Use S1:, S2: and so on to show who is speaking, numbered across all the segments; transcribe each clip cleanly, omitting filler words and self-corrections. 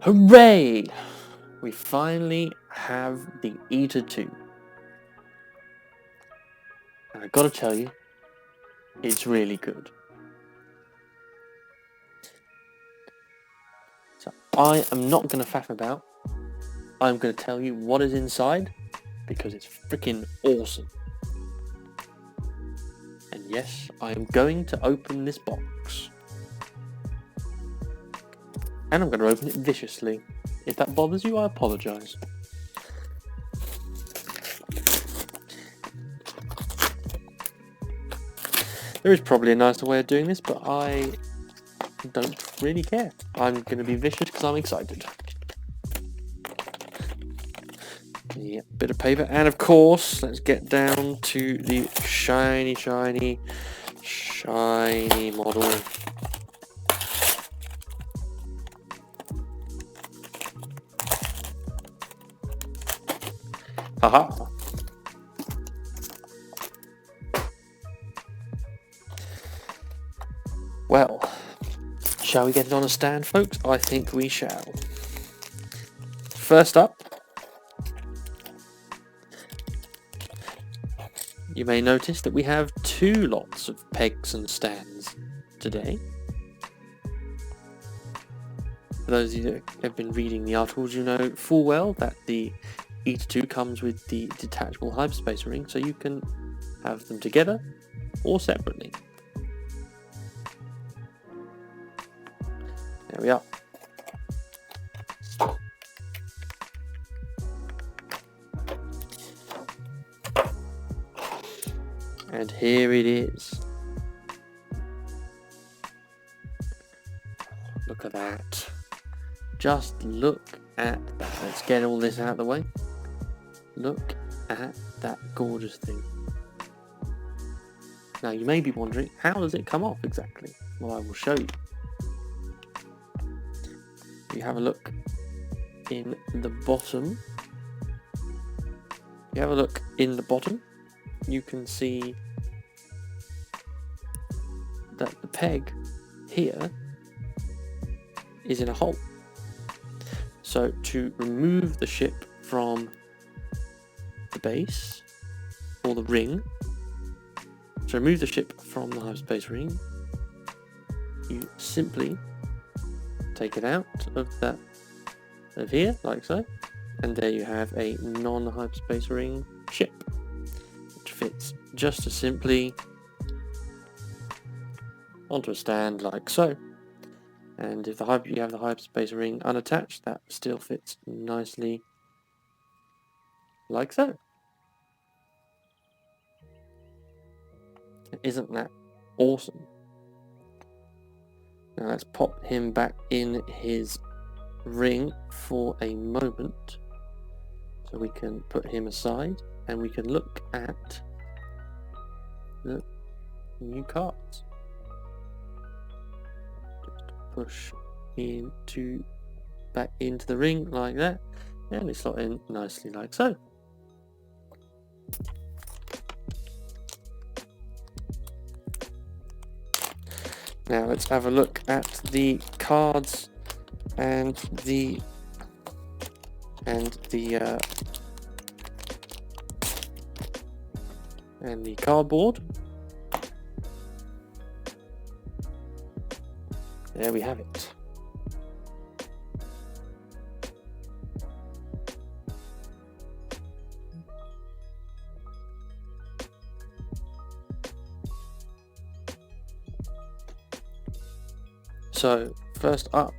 S1: Hooray! We finally have the Eta-2. And I gotta tell you, it's really good. So I am not gonna faff about. I'm gonna tell you what is inside because it's freaking awesome. And yes, I am going to open this box. And I'm going to open it viciously. If that bothers you, I apologise. There is probably a nicer way of doing this, but I don't really care. I'm going to be vicious because I'm excited. Yeah, bit of paper. And of course, let's get down to the shiny model. Haha. Well, shall we get it on a stand, folks? I think we shall. First up, you may notice that we have two lots of pegs and stands today. For those of you that have been reading the articles, you know full well that the Eta-2 comes with the detachable hyperspace ring, so you can have them together or separately. There we are. And here it is. Look at that. Just look at that. Let's get all this out of the way. Look at that gorgeous thing. Now you may be wondering, how does it come off exactly? Well, I will show you. You have a look in the bottom. You can see that the peg here is in a hole. So to remove the ship from the base, or the ring, to remove the ship from the hyperspace ring, you simply take it out of here, like so, and there you have a non-hyperspace ring ship, which fits just as simply onto a stand like so. And if you have the hyperspace ring unattached, that still fits nicely like so. Isn't that awesome? Now let's pop him back in his ring for a moment, so we can put him aside and we can look at the new cards. Just push back into the ring like that, and they slot in nicely like so. Now let's have a look at the cards and the cardboard. There we have it. So first up,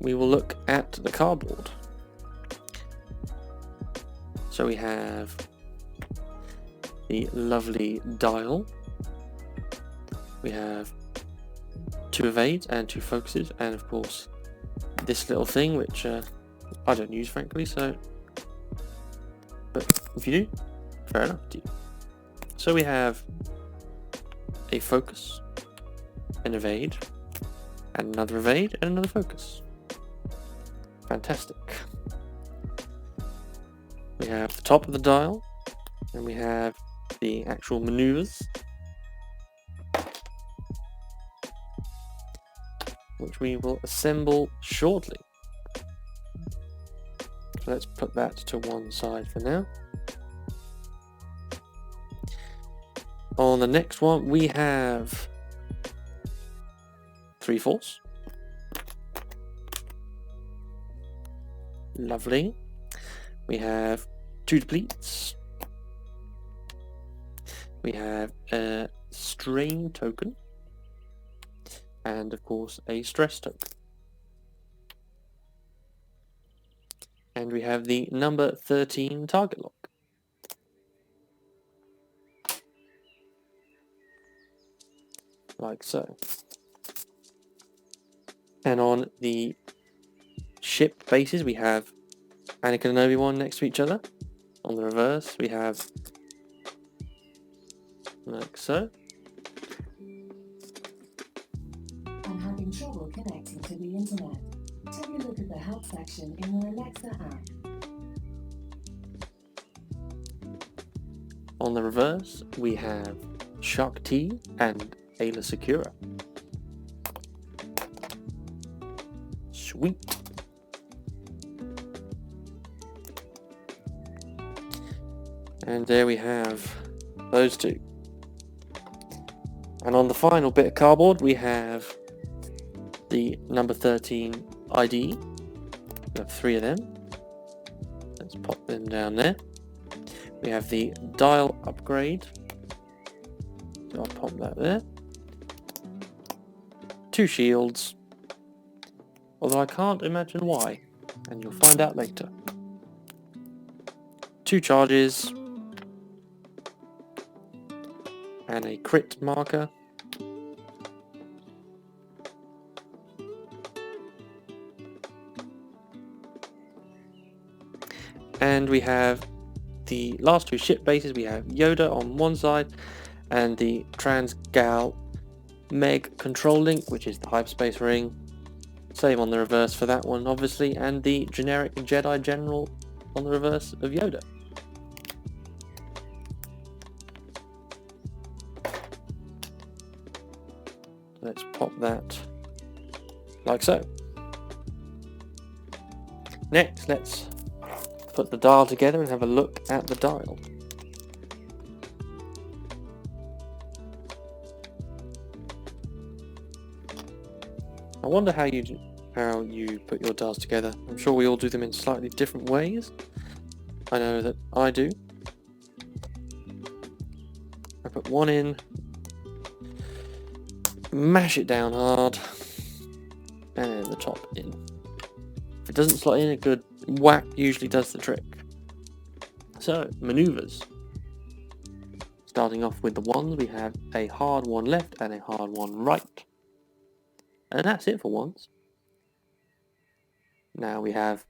S1: we will look at the cardboard. So we have the lovely dial. We have 2 evades and 2 focuses, and of course this little thing which I don't use frankly, so, but if you do, fair enough to you. So we have a focus, an evade, and another evade, and another focus. Fantastic. We have the top of the dial, and we have the actual maneuvers, which we will assemble shortly. So let's put that to one side for now. On the next one, we have 3 Force. Lovely. We have 2 depletes. We have a strain token. And of course a stress token. And we have the number 13 target lock. Like so. And on the ship bases we have Anakin and Obi-Wan next to each other. On the reverse we have like so.
S2: I'm having trouble connecting to the internet. Take a look at the help section in your Alexa app.
S1: On the reverse we have Actis and Eta Secure. Sweet. And there we have those 2. And on the final bit of cardboard we have the number 13 ID. We have 3 of them. Let's pop them down there. We have the dial upgrade. So I'll pop that there. 2 shields. Although I can't imagine why. And you'll find out later. 2 charges. And a crit marker. And we have the last 2 ship bases. We have Yoda on one side and the Trans-Gal Meg control link, which is the hyperspace ring. Same on the reverse for that one, obviously, and the generic Jedi General on the reverse of Yoda. Let's pop that like so. Next, let's put the dial together and have a look at the dial. I wonder how you put your dials together. I'm sure we all do them in slightly different ways. I know that I do. I put one in, mash it down hard, and then the top in. If it doesn't slot in, a good whack usually does the trick. So, maneuvers. Starting off with the ones, we have a hard one left and a hard one right. And that's it for ones. Now we have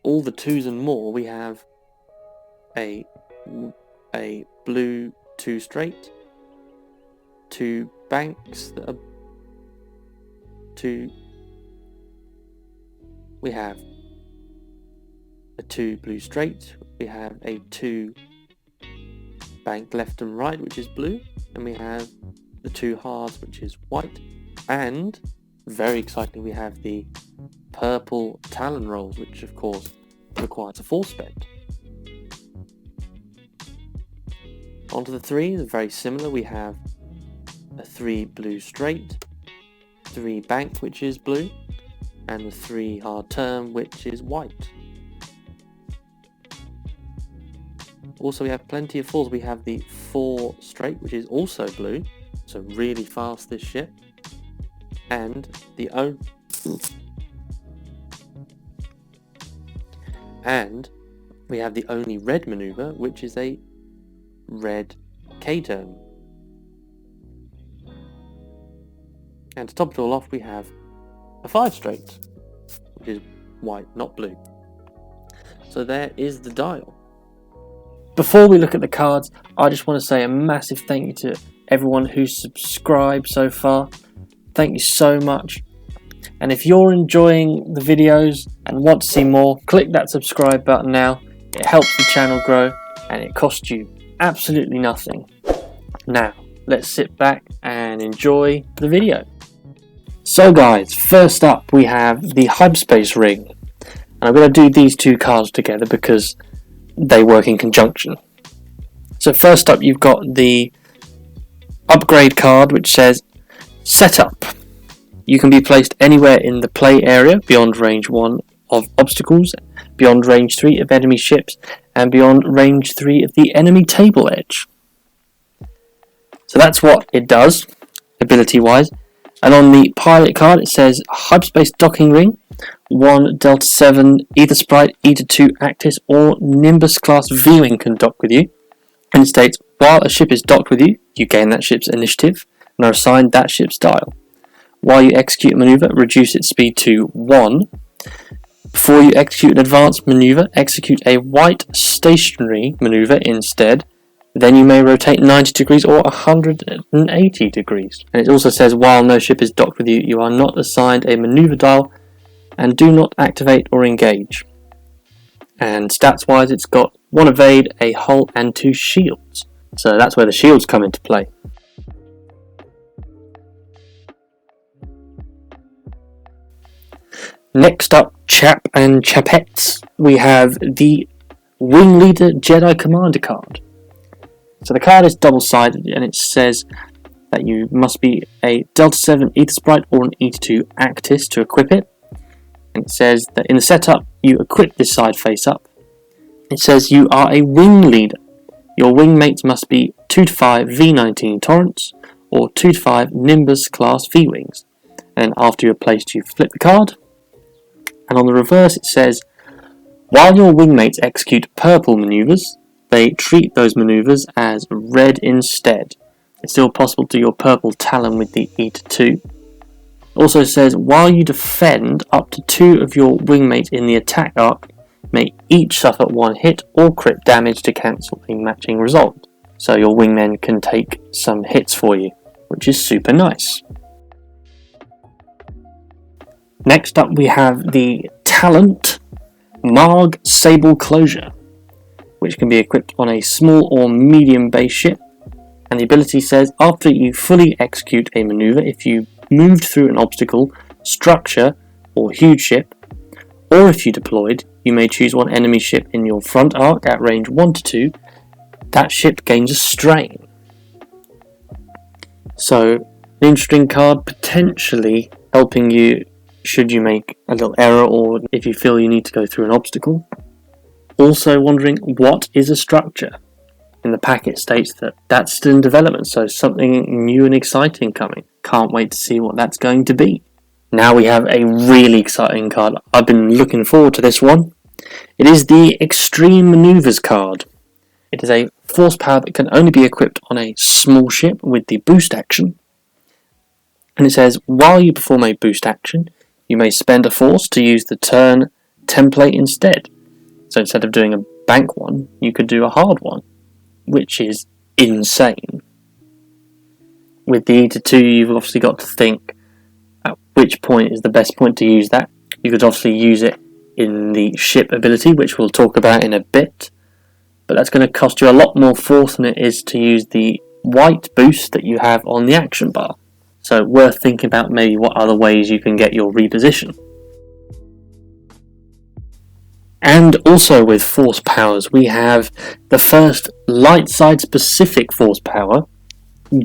S1: all the 2s and more. We have a blue 2 straight, 2 banks that are 2. We have a 2 blue straight. We have a 2 bank left and right, which is blue, and we have the 2 hards, which is white. And very exciting, we have the purple Talon rolls, which of course requires a force spend. Onto the 3s, very similar. We have a 3 blue straight, 3 bank, which is blue, and the 3 hard turn, which is white. Also, we have plenty of 4s. We have the 4 straight, which is also blue, so really fast this ship. And we have the only red maneuver, which is a red K-turn. And to top it all off, we have a 5 straight, which is white, not blue. So there is the dial. Before we look at the cards, I just want to say a massive thank you to everyone who's subscribed so far. Thank you so much. And if you're enjoying the videos and want to see more, click that subscribe button now. it helps the channel grow, and it costs you absolutely nothing. Now, let's sit back and enjoy the video. So guys, first up we have the Hyperspace Ring. And I'm going to do these two cards together because they work in conjunction. So first up you've got the upgrade card, which says Setup. You can be placed anywhere in the play area beyond range 1 of obstacles, beyond range 3 of enemy ships, and beyond range 3 of the enemy table edge. So that's what it does, ability wise. And on the pilot card it says Hyperspace Docking Ring, 1 Delta 7 Ether Sprite, Eta-2 Actis or Nimbus class V-Wing can dock with you. And it states, while a ship is docked with you, you gain that ship's initiative and are assigned that ship's dial. While you execute a maneuver, reduce its speed to 1. Before you execute an advanced maneuver, execute a white stationary maneuver instead. Then you may rotate 90 degrees or 180 degrees. And it also says, while no ship is docked with you, you are not assigned a maneuver dial and do not activate or engage. And stats wise, it's got 1 evade, a hull and 2 shields. So that's where the shields come into play. Next up, chap and chapettes, we have the Wing Leader Jedi Commander card. So the card is double-sided and it says that you must be a Delta 7 Ether Sprite or an Eta-2 Actis to equip it. And it says that in the setup, you equip this side face up. It says you are a Wing Leader. Your wing mates must be 2-5 V19 Torrents or 2-5 Nimbus class V-Wings. And after you're placed, you flip the card. And on the reverse it says, while your wingmates execute purple maneuvers, they treat those maneuvers as red instead. It's still possible to do your purple Talon with the Eta-2. It also says, while you defend, up to 2 of your wingmates in the attack arc may each suffer 1 hit or crit damage to cancel a matching result. So your wingmen can take some hits for you, which is super nice. Next up we have the Talent Marg Sable Closure, which can be equipped on a small or medium base ship. And the ability says, after you fully execute a maneuver, if you moved through an obstacle, structure or huge ship, or if you deployed, you may choose 1 enemy ship in your front arc at range 1 to 2. That ship gains a strain. So an interesting card, potentially helping you should you make a little error or if you feel you need to go through an obstacle. Also wondering, what is a structure? In the packet states that that's still in development, so something new and exciting coming. Can't wait to see what that's going to be. Now we have a really exciting card. I've been looking forward to this one. It is the Extreme Maneuvers card. It is a force power that can only be equipped on a small ship with the boost action. And it says, while you perform a boost action, you may spend a force to use the turn template instead. So instead of doing a bank one, you could do a hard one, which is insane. With the Eta-2, you've obviously got to think at which point is the best point to use that. You could obviously use it in the ship ability, which we'll talk about in a bit, but that's going to cost you a lot more force than it is to use the white boost that you have on the action bar. So worth thinking about maybe what other ways you can get your reposition. And also with force powers, we have the first light side specific force power,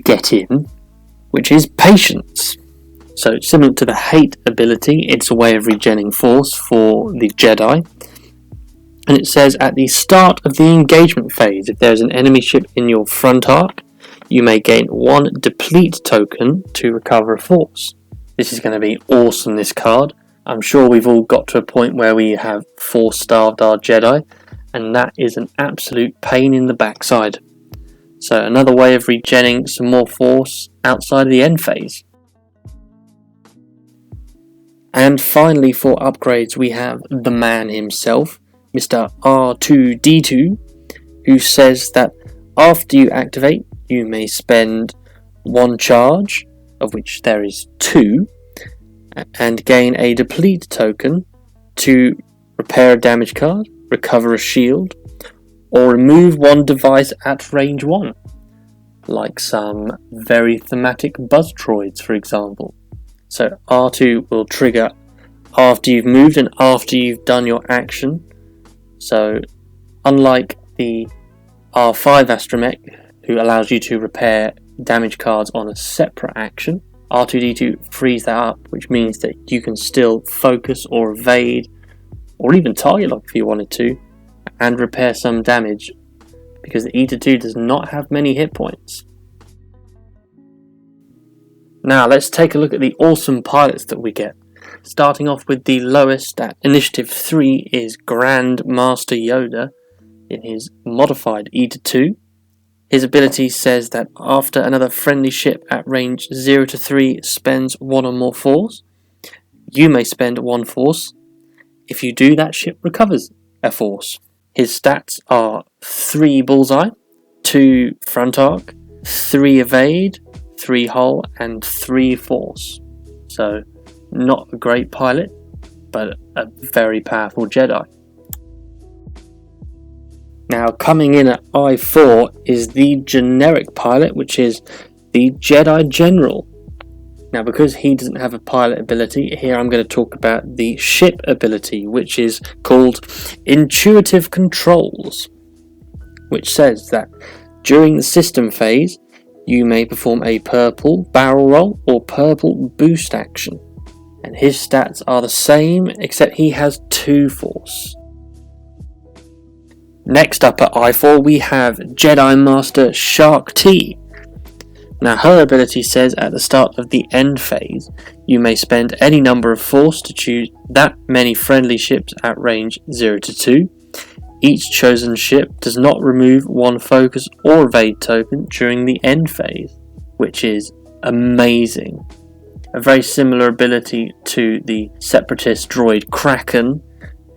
S1: get in, which is Patience. So similar to the Hate ability, it's a way of regenerating force for the Jedi. And it says at the start of the engagement phase, if there's an enemy ship in your front arc, you may gain 1 deplete token to recover a force. This is going to be awesome, this card. I'm sure we've all got to a point where we have force-starved our Jedi, and that is an absolute pain in the backside. So another way of regenerating some more force outside of the end phase. And finally for upgrades we have the man himself, Mr. R2-D2, who says that after you activate, you may spend 1 charge, of which there is 2, and gain a deplete token to repair a damage card, recover a shield, or remove one device at range 1, like some very thematic buzz droids, for example. So R2 will trigger after you've moved and after you've done your action. So unlike the R5 astromech, who allows you to repair damage cards on a separate action, R2-D2 frees that up, which means that you can still focus or evade, or even target lock if you wanted to, and repair some damage, because the Eta-2 does not have many hit points. Now let's take a look at the awesome pilots that we get. Starting off with the lowest at Initiative 3 is Grand Master Yoda in his modified Eta-2. His ability says that after another friendly ship at range 0 to 3 spends 1 or more force, you may spend 1 force. If you do, that ship recovers a force. His stats are 3 bullseye, 2 front arc, 3 evade, 3 hull, and 3 force. So not a great pilot, but a very powerful Jedi. Now coming in at I4 is the generic pilot, which is the Jedi General. Now because he doesn't have a pilot ability, here I'm going to talk about the ship ability, which is called Intuitive Controls, which says that during the system phase you may perform a purple barrel roll or purple boost action, and his stats are the same except he has 2 force. Next up at I4 we have Jedi Master Shark T. Now her ability says at the start of the end phase you may spend any number of force to choose that many friendly ships at range 0 to 2. Each chosen ship does not remove 1 focus or evade token during the end phase, which is amazing. A very similar ability to the separatist droid Kraken,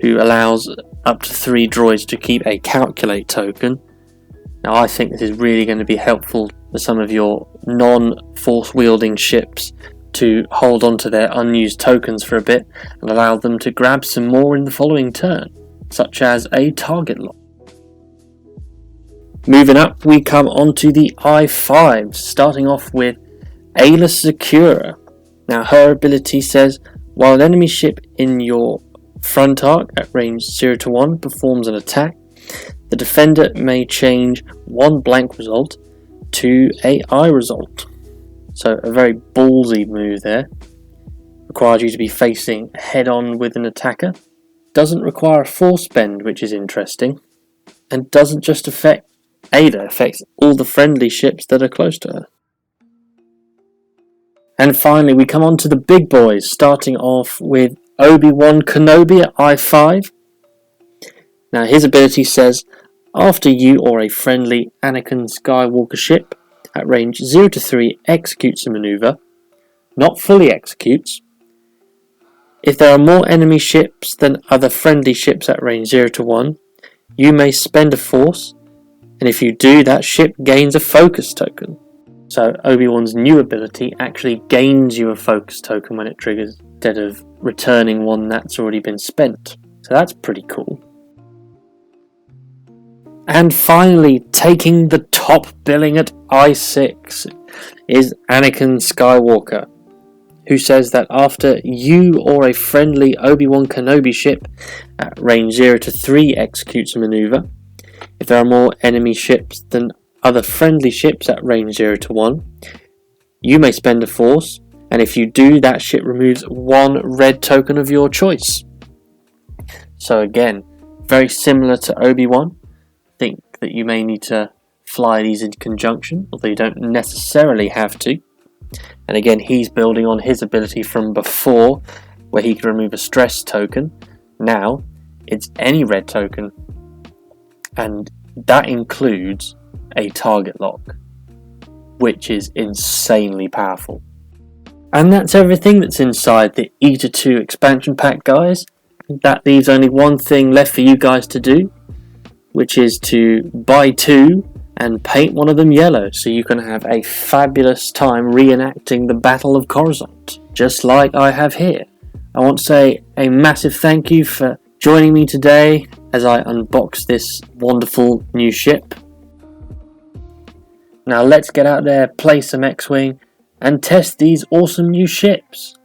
S1: who allows up to 3 droids to keep a calculate token. Now I think this is really going to be helpful for some of your non-force wielding ships to hold on to their unused tokens for a bit and allow them to grab some more in the following turn, such as a target lock. Moving up, we come on to the I5s, starting off with Eta Secure. Now her ability says, while an enemy ship in your front arc at range 0 to 1 performs an attack, the defender may change 1 blank result to a I result. So a very ballsy move there. Requires you to be facing head on with an attacker. Doesn't require a force spend, which is interesting. And doesn't just affect Eta, affects all the friendly ships that are close to her. And finally we come on to the big boys, starting off with Obi-Wan Kenobi at I5. Now his ability says, after you or a friendly Anakin Skywalker ship at range 0 to 3 executes a maneuver, not fully executes, if there are more enemy ships than other friendly ships at range 0 to 1, you may spend a force, and if you do, that ship gains a focus token. So Obi-Wan's new ability actually gains you a focus token when it triggers, instead of returning one that's already been spent. So that's pretty cool. And finally, taking the top billing at I6 is Anakin Skywalker, who says that after you or a friendly ObiWan Kenobi ship at range 0 to 3 executes a maneuver, if there are more enemy ships than other friendly ships at range 0 to 1, you may spend a force, and if you do, that ship removes 1 red token of your choice. So again, very similar to Obi-Wan. Think that you may need to fly these in conjunction, although you don't necessarily have to. And again, he's building on his ability from before, where he could remove a stress token. Now it's any red token, and that includes a target lock, which is insanely powerful. And that's everything that's inside the Eta-2 expansion pack, guys. That leaves only one thing left for you guys to do, which is to buy 2 and paint one of them yellow, so you can have a fabulous time reenacting the Battle of Coruscant, just like I have here. I want to say a massive thank you for joining me today, as I unbox this wonderful new ship. Now let's get out there, play some X-Wing, and test these awesome new ships.